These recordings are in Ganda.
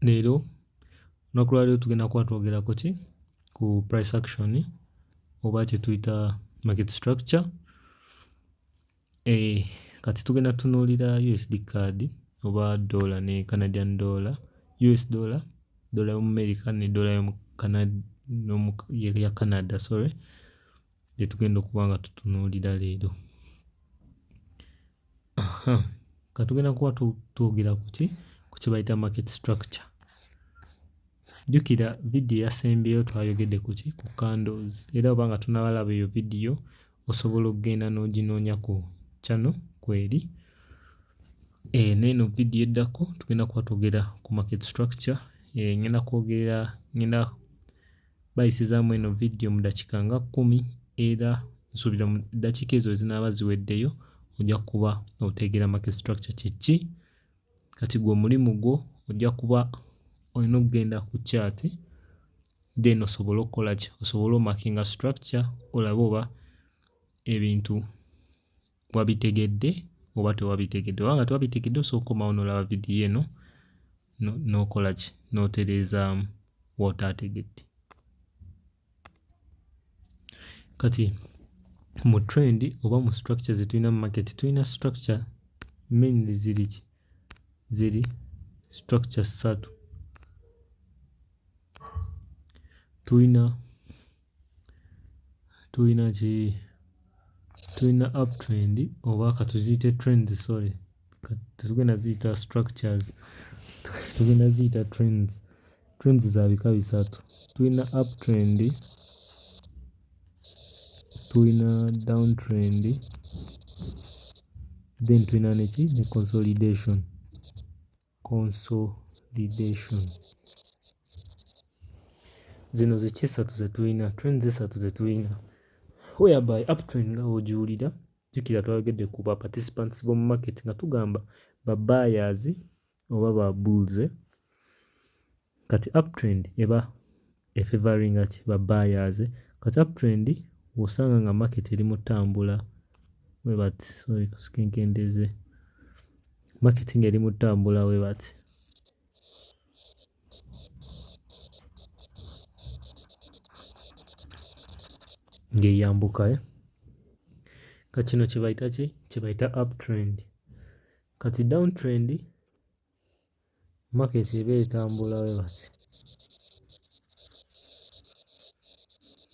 Leero olunaku lwa leero tugenda kuba twogerako ki ku price action oba kye tuyita market structure. Kati tugenda tutunuulira USD card oba dollar ne Canadian dollar, US dollar, dollar y'omu America ne dollar ya Canada gye tugenda okuba nga tutunuulira leero. Kati tugenda kuba twogera ku ki ku kye bayita market structure. Jjukira vidiyo eyasembyeyo twayogedde ku ki ku candles, era oba nga tonabalaba eyo vidiyo osobola okugenda n'oginoonya ku channel kweri. N'eno vidiyo eddako tugenda kuba twogera ku market structure. Ngenda bayisizaamu eno vidiyo mu ddakiika nga 10 era nsuubira mu ddakiika ezo ezinaaba ziweddeyo ojja kuba oteegera market structure kye ki. Kati gwe omulimu gwo ojja kuba olina okugenda ku chart then osobole okukola ki, osobole omakinga structure olabe oba ebintu wabitegedde oba tewabitegedde. Oba nga tewabitegedde osooka okomawo n'olaba vidiyo eno n'okola ki, n'otereezaamu w'otaategedde. Kati mu trend oba mu structure ze tulina mu market tulina structure mainly ziri ki, ziri structure ssatu. Tulina uptrend oba katuziyite trends tetugenda ziyita structures, tugenda ziyita trends. Trends za bika bisatu. Tulina uptrend, tulina downtrend, then tulina ne consolidation. Zino ze ki esatu ze tulina, trends esatu ze tulina. Whereby uptrend nga bw'ogiwulira, jjukira twayogedde ku ba participants b'omu market nga tugamba ba buyers oba ba bulls. Kati uptrend eba efavoringa ki, ba buyers. Kati uptrend bw'osanga nga market eri mu ttambula market ng'eri mu ttambula ng'eyambuka. Kati kino kye bayita ki, kye bayita uptrend. Kati downtrend market eba etambula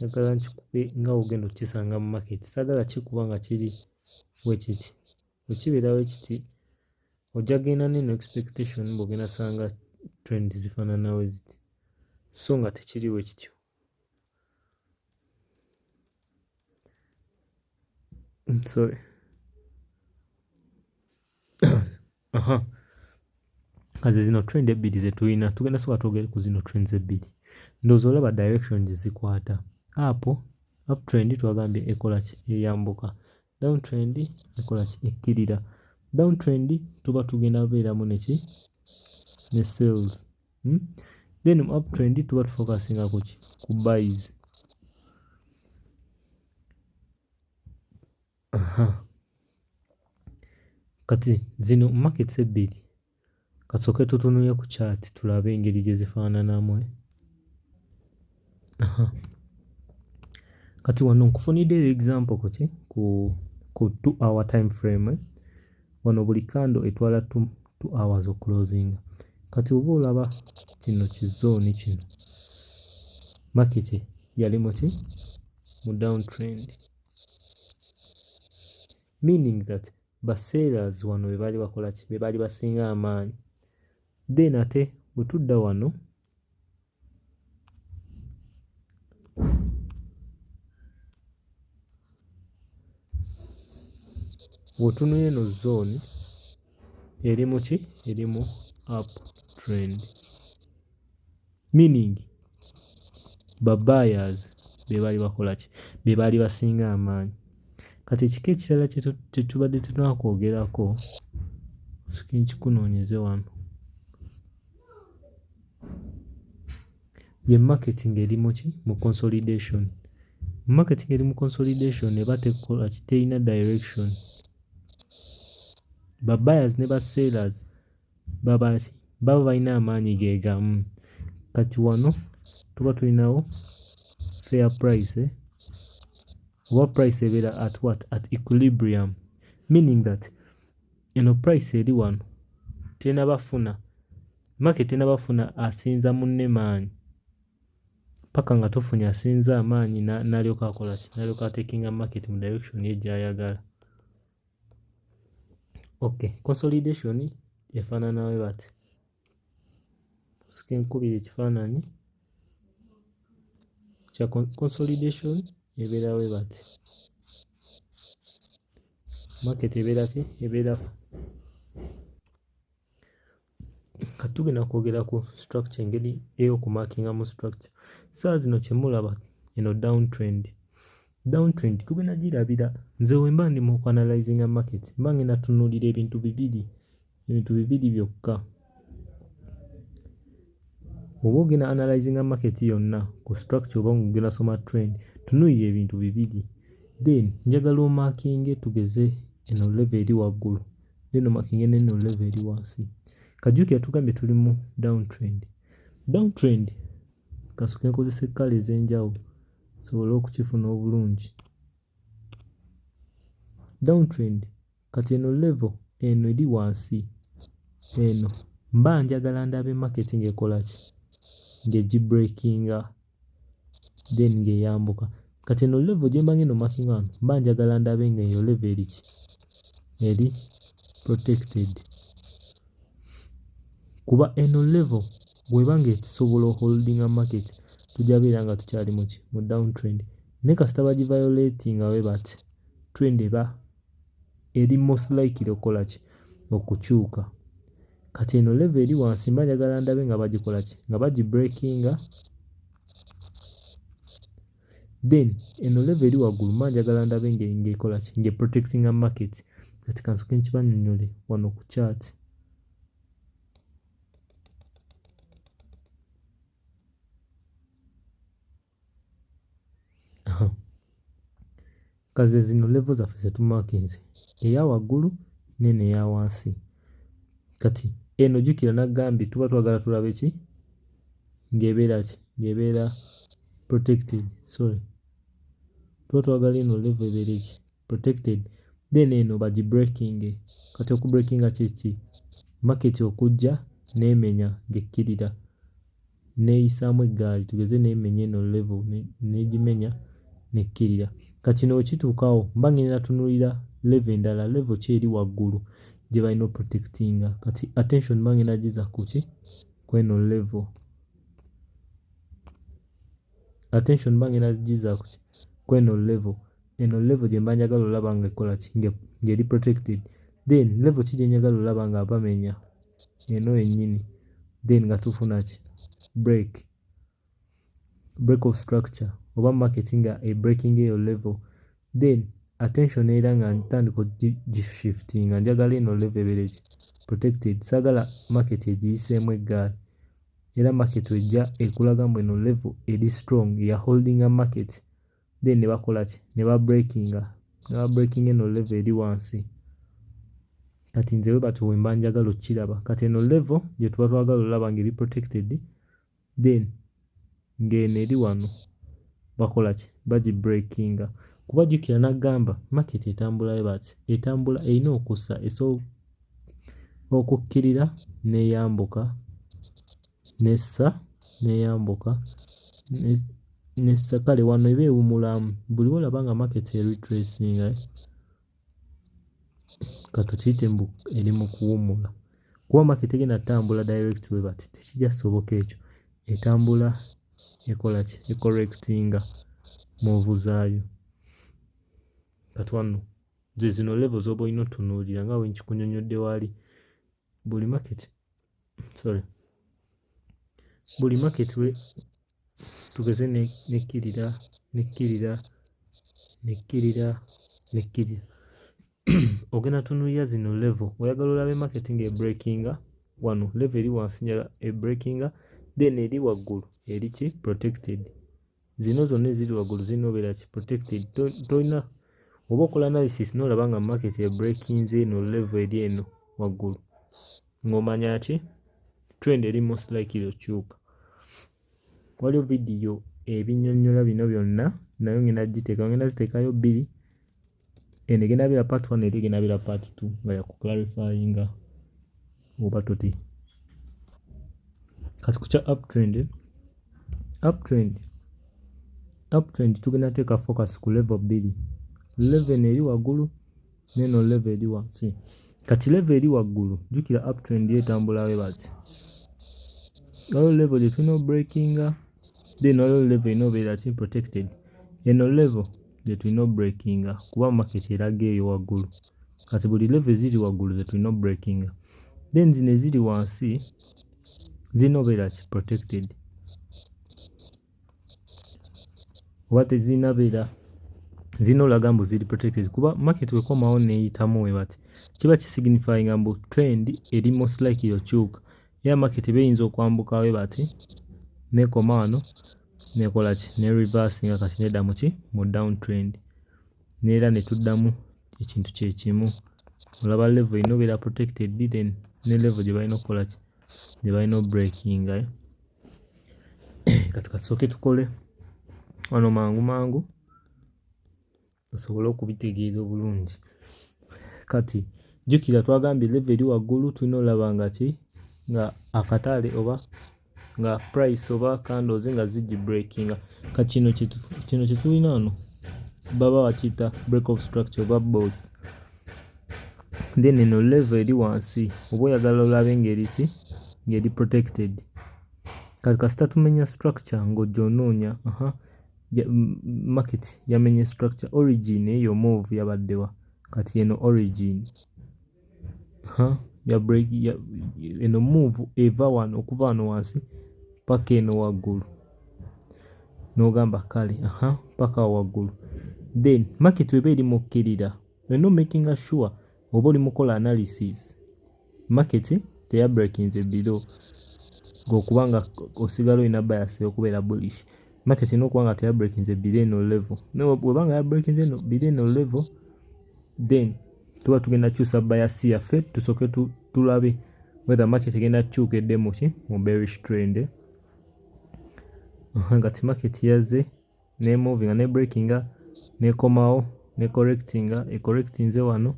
njagala nkikube nga bw'ogenda okukisanga mu market, saagala kikuba nga kiri bwe kiti. Bwe kibeera bwe kiti ojja genda n'eno expectation bw'ogenda sanga trend zifaanana bwe ziti, so nga tekiri bwe kityo. Kazi zino trend ebbiri ze tulina, tugenda soka twogere ku zino trends ebbiri. Ndowooza olaba direction gye zikwata. Uptrend twagambye ekola ki, eyambuka. Downtrend ekola ki, ekkirira. Downtrend tuba tugenda beeramu ne ki, ne sales. Then mu uptrend tuba tufokasinga ku ki, ku buys. Kati zino markets ebbiri kasooke tutunuulire ku chart tulabe engeri gye zifaananamu. Kati wano nkufuniddeyo example ku ki, ku 2 hour time frame. Wano buli candle etwala 2 hours okulozinga. Kati oba olaba kino kizooni kino, market yali mu ki, mu downtrend. Meaning that ba sellers wano be baali bakola ki, be baali basinga amaanyi. Then ate bwe tudda wano bw'otunuulira eno zone eri mu ki, eri mu uptrend. Meaning ba buyers be baali bakola ki, be baali basinga amaanyi. Kati ekika ekirala kye tubadde tunakwogerako, nkikunoonyeze wano, ye market ng'eri mu ki, mu consolidation. Market ng'eri mu consolidation eba tekola ki, terina direction. ba buyers ne ba sellers baba balina amaanyi geegamu. Kati wano tuba tulinawo fair price oba price ebeera at what? At equilibrium, meaning that eno price eri wano tenabafuna market tenabafuna asinza munne maanyi paka nga tofunye asinza amaanyi n'alyoka akola ki? N'alyoka atekinga market mu direction ye gy'ayagala. Okay, consolidation efaanana bwe bati. Sika nkubira ekifaananyi kya consolidation ebeera bwe bati. Market ebeera ki? Ebeera kati tugenda kwogera ku structure engeri ey'okumarkingamu structure. Saa zino kye mulaba eno downtrend. Downtrend tugenda girabira nze bwe mba ndi mu kuanalyzinga market mba ngenda tunuulira ebintu bibiri byokka. Oba ogenda analyzinga market yonna ku structure oba ng'ogenda soma trend tunuulira ebintu bibiri. Then njagala omarkinge tugeze eno level eri waggulu then omarkinge n'eno level eri wansi. Kajjukira tugambye tuli mu downtrend. Downtrend kasooke nkozesa ekkala ez'enjawulo sobole okukifuna obulungi. Downtrend kati eno level eno eri wansi eno mba njagala ndabe market ng'ekola ki? Ng'egibreakinga then ng'eyambuka. Kati eno level gye mba ngenda omarkinga wano mba njagala ndabe ng'eyo level eri ki? Eri protected. Kuba eno level bw'eba ng'esobola holdinga market tujja beera nga tukyali mu ki? Mu downtrend. Naye kasita bagiviolatinga bwe bati trend eba eri most likely okukola ki? Okukyuka. Kati eno level eri wansi mba njagala ndabe nga bagikola ki? Nga bagibreakinga. Then eno level eri waggulu mba njagala ndabe ng'ekola ki? Ng'eprotectinga market. Kati kansooke nkibannyonnyole wano ku chart. Kaze zino level zaffe ze tumarkinze eya waggulu n'eno eya wansi. Kati eno jjukira nagambye tuba twagala tulabe ki? Ng'ebeera ki? Ng'ebeera protected. Tuba twagala eno level ebeere ki? Protected. Then eno bagibreakinge. Kati okubreakinga kiki? Market okujja n'emenya ng'ekkirira n'eyisaamu eggaali tugeze n'emenya eno level n'egimenya n'ekkirira. Kati no kituukawo mba ngenda tunuulira level endala level ki eri waggulu gye balina oprotectinga. Kati attention mba ngenda giza ku ki? Ku eno level. Attention mba ngenda giza ku ki? Ku eno level. Eno level gye mba njagala olaba ng'ekola ki? Ng'eri protected. Then level ki gye njagala olaba nga bamenya? Eno yennyini. Then nga tufuna ki? Break of structure oba market nga breaking eyo level. Then attention era nga ntandika ogishiftinga njagala eno level ebeere ki? Protected. Saagala market egiyiseemu eggaali era market ejja ekulaga mbu eno level eri strong ya holdinga market. Then ne bakola ki? Ne babreakinga. Ne babreakinga eno level eri wansi. Kati nze bwe batyo bwe mba njagala okkiraba. Kati eno level gye tuba twagala olaba ng'eri protected then ng'eno eri wano bakola ki? Bagibreakinga. Kuba jjukira nagamba market etambula bwe bati. Etambula erina okussa esobola okukkirira n'eyambuka n'essa n'eyambuka n'essa. Kale wano eba ewummulamu buli lw'olaba nga market eretracinga kati tuyite mbu eri mu kuwummula. Kuba market egenda ttambula direct bwe bati tekijja kusoboka ekyo. Etambula ekola ki? Ecorrectinga move zaayo. Kati wano ze zino level z'oba olina otunuulira nga bwe nkikunnyonnyodde wali. Buli market we tugeze n'ekkirira ogenda tunuulira zino level oyagala olabe market ng'ebreakinga wano level eri wansi njagala ebreakinga then eri waggulu eri ki? Protected. Zino zonna eziri waggulu zirina obeera ki? Protected. Tolina oba okola analysis n'olaba nga market ya breakinze eno level eri eno waggulu ng'omanya ki trend eri most likely okyuka. Waliwo vidiyo ebinnyonnyola bino byonna nayo ngenda ziteekayo bbiri, eno egenda beera part 1 eri egenda beera part 2 nga yakuclarifyinga oba toti. Kati ku kya uptrend tugenda teeka focus ku level bbiri, level eno eri waggulu n'eno level eri wansi. Kati level eri waggulu jjukira uptrend yeetambula bwe bati, waliwo level gye tulina breakinga, then waliwo level eno beera ki protected, eno level gye tulina breakinga kuba market eraga eyo waggulu. Kati buli level ziri waggulu ze tulina breakinga, then zino eziri wansi zirina obeera ki protected oba tezirina beera zirina olaga mbu ziri protected kuba market wekomawo neeyitamu we bati kiba kisignifyinga mbu trend eri most likely okyuka. Era market beyinza okwambuka we bati nekoma wano nekola ki ne reverse nga kati nedda mu ki mu down trend, neera netuddamu ekintu kye kimu. Olaba level ino beera protected, then ne level gye balina okukola ki gye balina breakinga. Kati kasooke tukole wano mangu osobole okubitegeera obulungi. Kati jjukira twagambye level eri waggulu tulina olaba nga ki nga akatale oba nga price oba candles nga zigi breakinga. Kati kino kye tulina wano baba bakiyita break of structure oba boss, then eno level eri wansi oba oyagala olabe ng'eri ki ng'eri protected. Kati kasita tumenya structure ng'ojja onoonya market yamenya structure origin eyo move yabaddewa, kati eno origin ya break eno move eva wano okuva wano wansi paka eno waggulu n'ogamba kale paka waggulu, then market weba eri mukkirira olina making sure oba oli mukola analysis market teya breakinze below ng'okubanga osigala olina bias okubeera bullish. Market erina okuba nga teya breakinze below eno level, webanga ya breakinze eno below eno level then tuba tugenda kyusa bias yaffe tusooke tulabe whether market egenda kukyuka edde mu ki mu bearish trend. Kati market yazze ne moving ne breakinga nekomawo ne correctinga ecorrectinze wano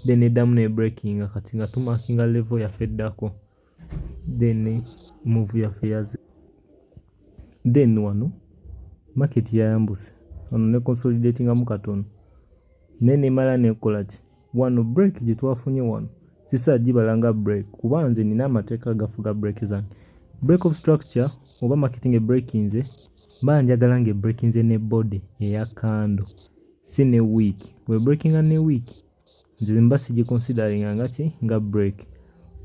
then eddamu ne breakinga, kati nga tumakinga level yaffe eddako, then move yaffe yazze, then wano market yayambuse wano ne consolidatingamu katono nemala nekola ki wano break gye twafunye wano sisa gibalanga break kuba nze nina amateeka agafuga break zange. Break of structure oba marketing breakinze mba njagala nga breakinze ne body eya kando si ne week. We breakinga ne week nze mba sigiconsideringa nga ki nga break,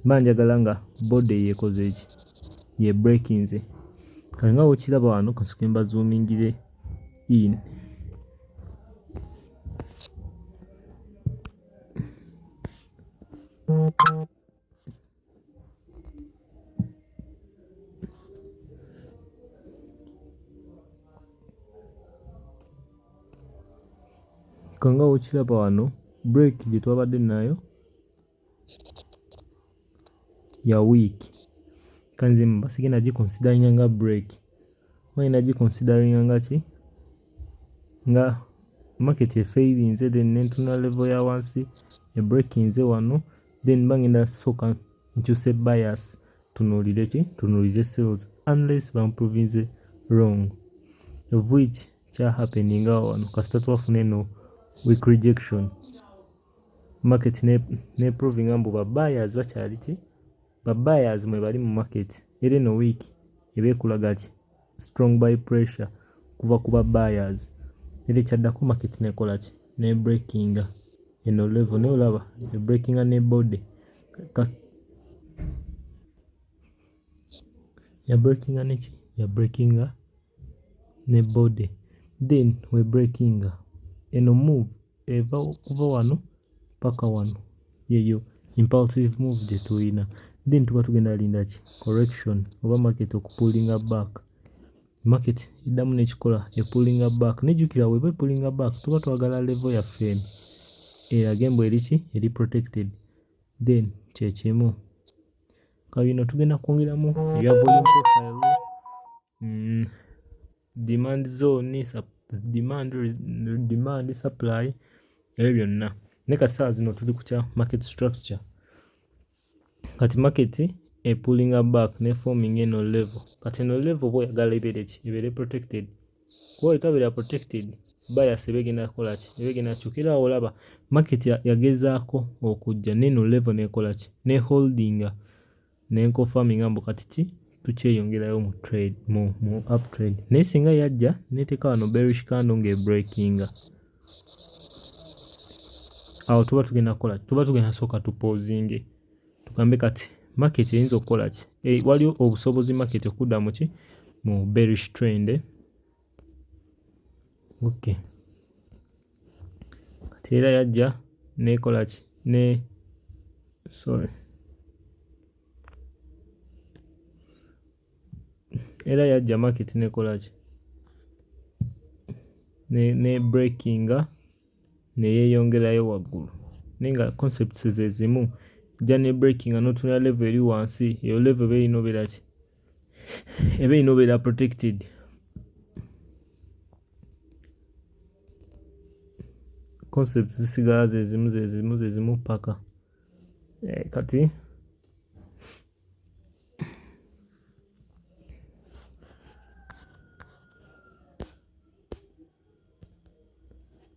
mba njagala nga body yekoze eki ye breakinze. Kati nga wekiraba wano kasooke mbazoomingire in. Kanga wekiraba wano break gye twabadde nayo ya week, kanze mba sigenda giconsideringa nga break, wayina giconsideringa nga ki nga market efailinze then nentuna level ya wansi ebreakinze wano then bangenda sooka nkyuse bias tunuulire ki tunuulire sales unless bamprovinze wrong, of which kya happeninga wano kasita twafuna eno week rejection market ne provinga mbu ba buyers bakyali ki ba buyers mwe bali mu market era eno week ebekulaga ki strong buy pressure kuva ku ba buyers era kyaddako market nekola ki ne breakinga eno level ne olaba e breakinga ne body ya breakinga ne ki ya breakinga ne body then we breakinga eno move eva kuva wano paka wano yeyo impulsive move gye tulina, then tuba tugenda linda ki correction oba market okupulinga back. market iddamu n'ekikola pulling back. Nejjukira bwe pulling back tuba twagala level yaffe erage mbu eri protected, then kyekimu kabino tugenda kwongeramu ebya volume profile, demand zone, demand supply, ebyo byonna. Ne kasaawa zino tuli ku kya market structure. Kati market pulling back ne forming eno level. Kati eno level bw'oyagala ebeere protected. Kuba etabeera protected, buyers begenda kukola ki? Begenda kyukira awo olaba market yagezaako okujja n'eno level n'ekola ki? Ne holdinga n'enconfirminga mbu kati ki? Tukyeyongerayo mu trade, mu up trade. Naye singa yajja n'eteeka wano bearish candle ng'ebreakinga, awo tuba tugenda kukola ki? Tuba tugenda sooka tupozinge. Tugambe kati market eyinza okukola ki? Waliwo obusobozi market okudda mu ki? Mu bearish trend. Okay. Kati era yajja n'ekola ki? Era yajja market n'ekola ki? Ne breakinga neyeeyongerayo waggulu. Naye nga concepts ze zimu. Jja ne breakinga n'otunula level eri wansi, eyo level eba erina obeera ki? Eba erina obeera protected. Concepts zisigala ze zimu paka. Kati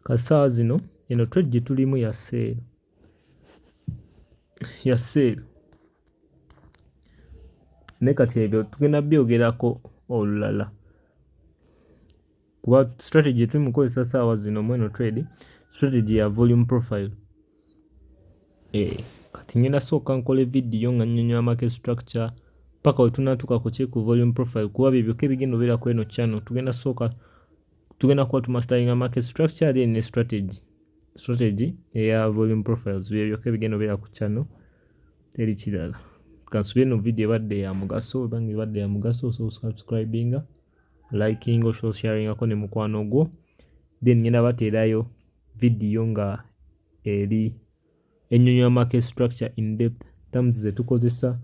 kasaawa zino eno trade gye tulimu ya sale. Ne kati ebyo tugenda byogerako olulala. Kuba strategy tuli mu kozesa saawa zino mu eno trade, strategy ya volume profile. Kati ngenda sooka nkole video nga nnyonnyola market structure paka we tunaatuuka ku ki? Ku volume profile. Kuba bye byokka ebigenda obeera ku eno channel. Tugenda kuba tumastaringa market structure then ne strategy eya volume profiles. Bye byokka ebigenda obeera ku channel, teri kirala. Kansubire eno video ebadde ya mugaso, ebanga ebadde ya mugaso, so subscribinga, liking, osho sharingako ne mukwano gwo. Then ngenda bateerayo video nga eri ennyonnyola market structure in depth, terms ze tukozesa